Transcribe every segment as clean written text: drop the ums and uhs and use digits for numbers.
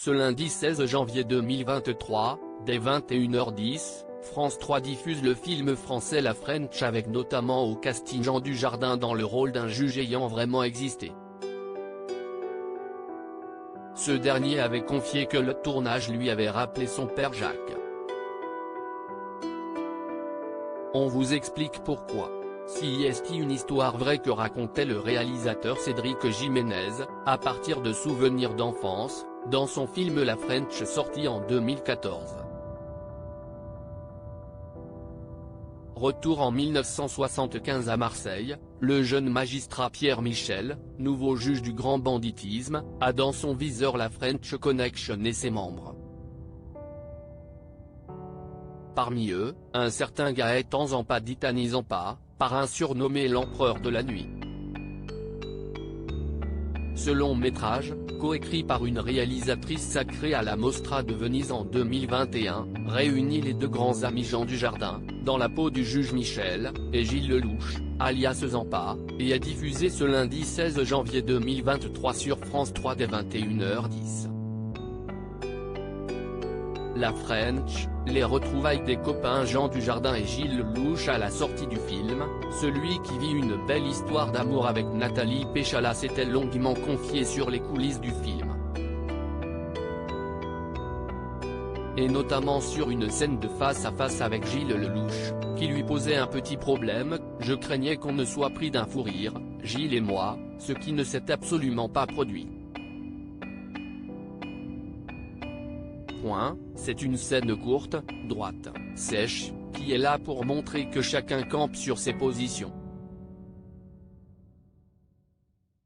Ce lundi 16 janvier 2023, dès 21h10, France 3 diffuse le film français La French avec notamment au casting Jean Dujardin dans le rôle d'un juge ayant vraiment existé. Ce dernier avait confié que le tournage lui avait rappelé son père Jacques. On vous explique pourquoi. Si est une histoire vraie que racontait le réalisateur Cédric Jiménez, à partir de souvenirs d'enfance, dans son film La French sorti en 2014. Retour en 1975 à Marseille, le jeune magistrat Pierre Michel, nouveau juge du grand banditisme, a dans son viseur la French Connection et ses membres. Parmi eux, un certain Gaëtan Zampa dit Annie Zampa, parrain surnommé l'empereur de la nuit. Ce long métrage, coécrit par une réalisatrice sacrée à la Mostra de Venise en 2021, réunit les deux grands amis Jean Dujardin, dans la peau du juge Michel, et Gilles Lelouch, alias Zampa, et est diffusé ce lundi 16 janvier 2023 sur France 3 dès 21h10. La French, les retrouvailles des copains Jean Dujardin et Gilles Lelouch à la sortie du film, celui qui vit une belle histoire d'amour avec Nathalie Péchala s'était longuement confié sur les coulisses du film. Et notamment sur une scène de face à face avec Gilles Lelouch, qui lui posait un petit problème, je craignais qu'on ne soit pris d'un fou rire, Gilles et moi, ce qui ne s'est absolument pas produit. C'est une scène courte, droite, sèche, qui est là pour montrer que chacun campe sur ses positions.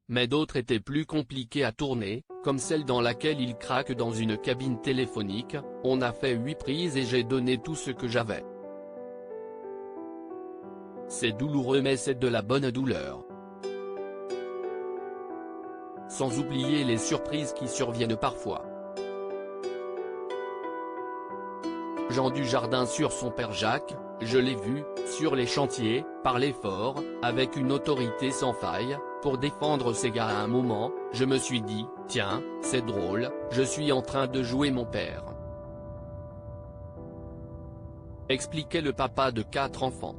Mais d'autres étaient plus compliquées à tourner, comme celle dans laquelle il craque dans une cabine téléphonique. On a fait 8 prises et j'ai donné tout ce que j'avais. C'est douloureux mais c'est de la bonne douleur. Sans oublier les surprises qui surviennent parfois. Jean Dujardin sur son père Jacques, je l'ai vu, sur les chantiers, parler fort, avec une autorité sans faille, pour défendre ses gars à un moment, je me suis dit, tiens, c'est drôle, je suis en train de jouer mon père. Expliquait le papa de 4 enfants.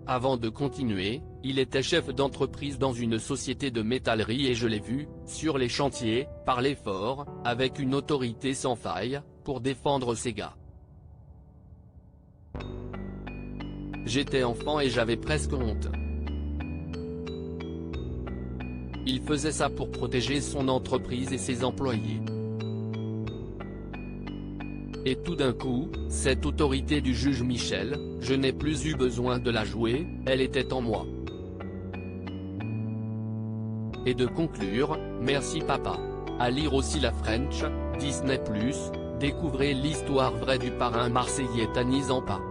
Avant de continuer, il était chef d'entreprise dans une société de métallerie et je l'ai vu, sur les chantiers, parler fort, avec une autorité sans faille, pour défendre ses gars. J'étais enfant et j'avais presque honte. Il faisait ça pour protéger son entreprise et ses employés. Et tout d'un coup, cette autorité du juge Michel, je n'ai plus eu besoin de la jouer, elle était en moi. Et de conclure, merci papa. À lire aussi La French, Disney+, découvrez l'histoire vraie du parrain marseillais Annie Zampa.